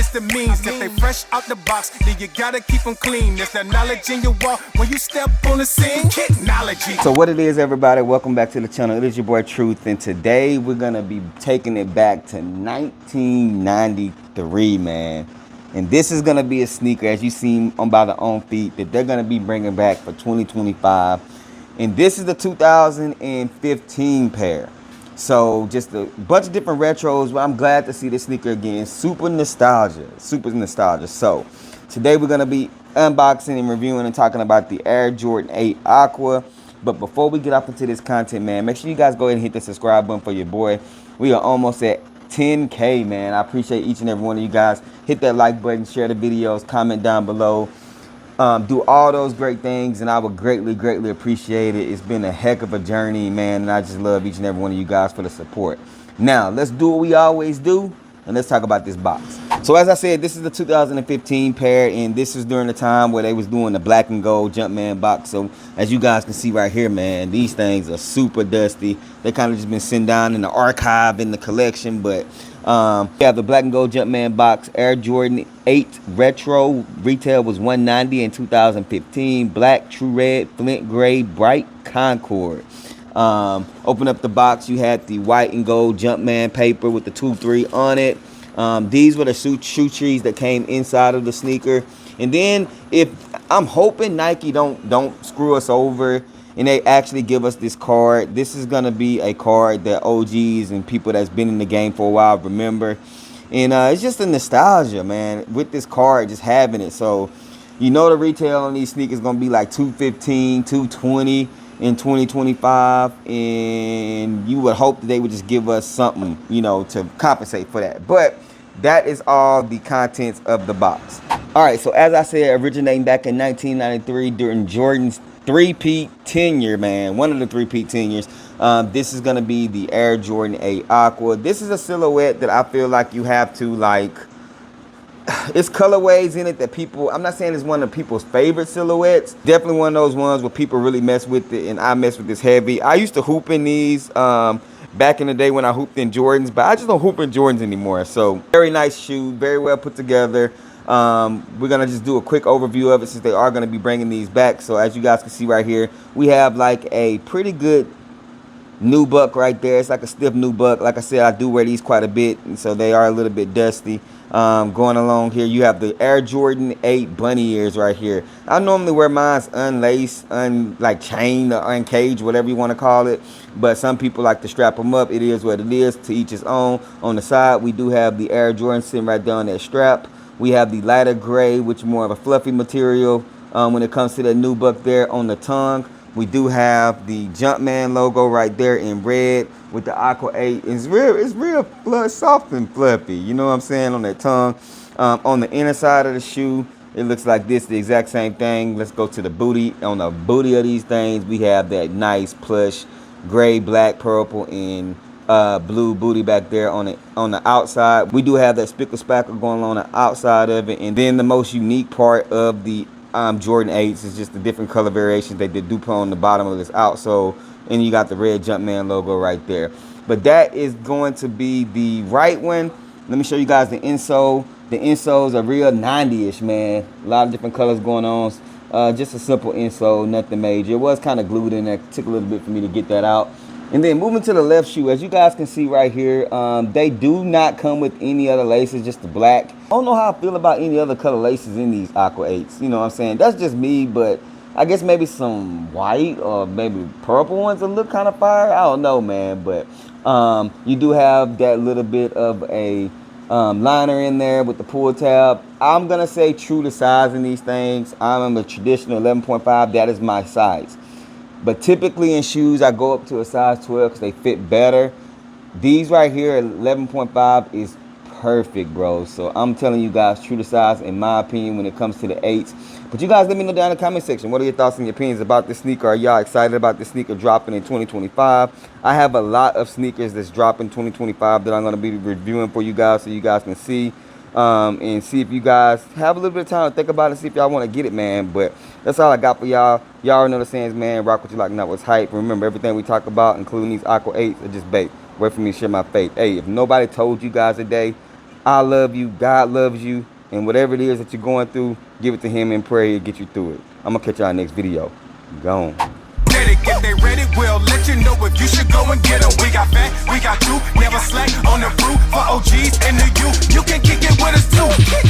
it's the means. If they fresh out the box, then you gotta keep them clean. There's that knowledge in your walk when you step on the scene. Technology. So what it is, everybody, welcome back to the channel. It is your boy Truth, and today we're gonna be taking it back to 1993, man. And this is gonna be a sneaker, as you see on by the on feet, that they're gonna be bringing back for 2025. And this is the 2015 pair. So just a bunch of different retros, but I'm glad to see this sneaker again. Super nostalgia. So today we're gonna be unboxing and reviewing and talking about the Air Jordan 8 Aqua. But before we get off into this content, man, make sure you guys go ahead and hit the subscribe button for your boy. We are almost at 10K, man. I appreciate each and every one of you guys. Hit that like button, share the videos, comment down below. Do all those great things, and I would greatly appreciate it. It's been a heck of a journey, man, and I just love each and every one of you guys for the support. Now, let's do what we always do, and let's talk about this box. So as I said, this is the 2015 pair, and this is during the time where they was doing the black and gold Jumpman box. So as you guys can see right here, man, these things are super dusty. They kind of just been sent down in the archive in the collection, but we have the black and gold Jumpman box, Air Jordan 8 Retro. Retail was $190 in 2015. Black, true red, flint gray, bright Concord. Open up the box, you had the white and gold Jumpman paper with the 2-3 on it. These were the shoe trees that came inside of the sneaker. And then if I'm hoping Nike don't screw us over and they actually give us this card. This is gonna be a card that OGs and people that's been in the game for a while remember. And it's just a nostalgia, man, with this card, just having it. So you know the retail on these sneakers gonna be like $215, $220 in 2025, and you would hope that they would just give us something, you know, to compensate for that. But that is all the contents of the box. All right, so as I said, originating back in 1993 during Jordan's three-peat tenure, man, one of the three-peat tenures. This is gonna be the Air Jordan 8 Aqua. This is a silhouette that I feel like you have to like. It's colorways in it that people, I'm not saying it's one of people's favorite silhouettes. Definitely one of those ones where people really mess with it, and I mess with this heavy. I used to hoop in these back in the day when I hooped in Jordans, but I just don't hoop in Jordans anymore. So very nice shoe, very well put together. We're gonna just do a quick overview of it since they are gonna be bringing these back. So as you guys can see right here, we have like a pretty good nubuck right there. It's like a stiff nubuck. Like I said, I do wear these quite a bit, and so they are a little bit dusty. Going along here, you have the Air Jordan 8 bunny ears right here. I normally wear mine's unlaced, like chained or uncaged, whatever you want to call it. But some people like to strap them up. It is what it is, to each his own. On the side, we do have the Air Jordan sitting right there on that strap. We have the lighter gray, which is more of a fluffy material when it comes to that nubuck there on the tongue. We do have the Jumpman logo right there in red with the Aqua 8. It's real soft and fluffy, you know what I'm saying, on that tongue. On the inner side of the shoe, it looks like this, the exact same thing. Let's go to the booty. On the booty of these things, we have that nice plush gray, black, purple, and blue booty back there on the outside. We do have that spickle spackle going on the outside of it. And then the most unique part of the Jordan 8s is just the different color variations they do put on the bottom of this outsole, and you got the red Jumpman logo right there. But that is going to be the right one. Let me show you guys the insole. The insoles are real 90-ish, man. A lot of different colors going on. Just a simple insole, nothing major. It was kind of glued in there. It took a little bit for me to get that out. And then moving to the left shoe, as you guys can see right here, they do not come with any other laces, just the black. I don't know how I feel about any other color laces in these Aqua 8s. You know what I'm saying? That's just me, but I guess maybe some white or maybe purple ones will look kind of fire. I don't know, man. But you do have that little bit of a liner in there with the pull tab. I'm going to say true to size in these things. I'm a traditional 11.5. That is my size. But typically in shoes, I go up to a size 12 because they fit better. These right here, 11.5, is perfect, bro. So I'm telling you guys, true to size, in my opinion, when it comes to the 8s. But you guys let me know down in the comment section. What are your thoughts and your opinions about this sneaker? Are y'all excited about this sneaker dropping in 2025? I have a lot of sneakers that's dropping 2025 that I'm going to be reviewing for you guys so you guys can see. And see if you guys have a little bit of time to think about it, see if y'all want to get it, man. But that's all I got for y'all. Y'all already know the sayings, man. Rock what you like, not what's hype. Remember, everything we talk about, including these Aqua 8s, are just bait. Wait for me to share my fate. Hey, if nobody told you guys today, I love you. God loves you. And whatever it is that you're going through, give it to him and pray and get you through it. I'm going to catch y'all next video. Gone. If they ready, we'll let you know if you should go and get them. We got fat, we got you, never slack on the route for OGs and the youth. You can kick it with us too.